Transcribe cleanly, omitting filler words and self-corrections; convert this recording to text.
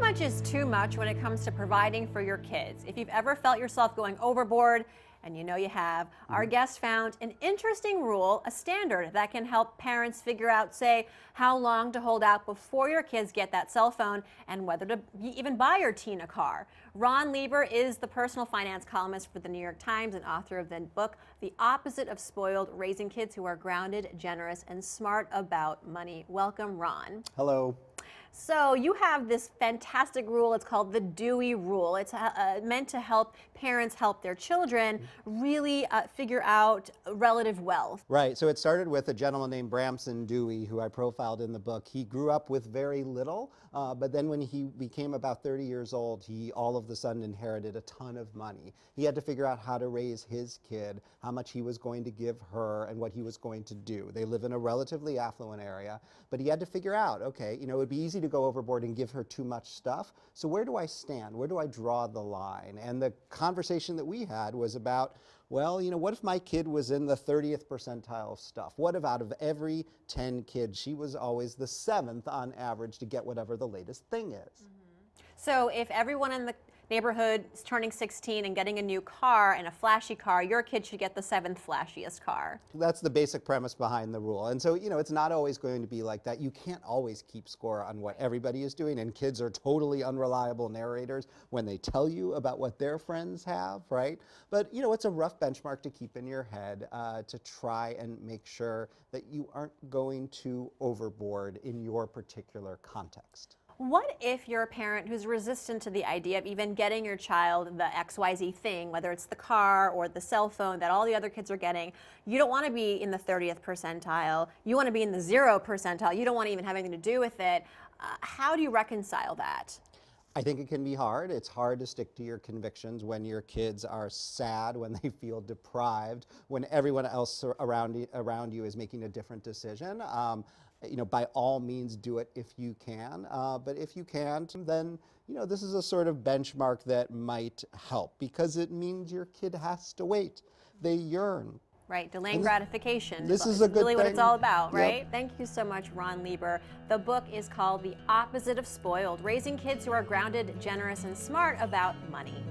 much is too much when it comes to providing for your kids? If you've ever felt yourself going overboard, and you know you have, our guest found an interesting rule, a standard that can help parents figure out, say, how long to hold out before your kids get that cell phone and whether to even buy your teen a car. Ron Lieber is the personal finance columnist for the New York Times and author of the book, The Opposite of Spoiled, Raising Kids Who Are Grounded, Generous, and Smart About Money. Welcome, Ron. Hello. So you have this fantastic rule. It's called the Dewey Rule. It's meant to help parents help their children really figure out relative wealth. Right. So it started with a gentleman named Bramson Dewey, who I profiled in the book. He grew up with very little, but then when he became about 30 years old, he all of a sudden inherited a ton of money. He had to figure out how to raise his kid, how much he was going to give her, and what he was going to do. They live in a relatively affluent area, but he had to figure out, okay, it would be easy to go overboard and give her too much stuff. So where do I stand? Where do I draw the line? And the conversation that we had was about, well, what if my kid was in the 30th percentile of stuff? What if out of every 10 kids, she was always the 7th on average to get whatever the latest thing is? So if everyone in the neighborhood is turning 16 and getting a new car and a flashy car, your kid should get the 7th flashiest car. That's the basic premise behind the rule. And so, it's not always going to be like that. You can't always keep score on what everybody is doing, and kids are totally unreliable narrators when they tell you about what their friends have, right? But, it's a rough benchmark to keep in your head to try and make sure that you aren't going too overboard in your particular context. What if you're a parent who's resistant to the idea of even getting your child the XYZ thing, whether it's the car or the cell phone that all the other kids are getting? You don't want to be in the 30th percentile. You want to be in the 0 percentile. You don't want to even have anything to do with it. How do you reconcile that? I think it can be hard. It's hard to stick to your convictions when your kids are sad, when they feel deprived, when everyone else around you is making a different decision. By all means, do it if you can. But if you can't, then this is a sort of benchmark that might help, because it means your kid has to wait. They yearn. Right, delaying gratification. This is a good really thing. What it's all about, right? Yep. Thank you so much, Ron Lieber. The book is called The Opposite of Spoiled, Raising Kids Who Are Grounded, Generous, and Smart About Money.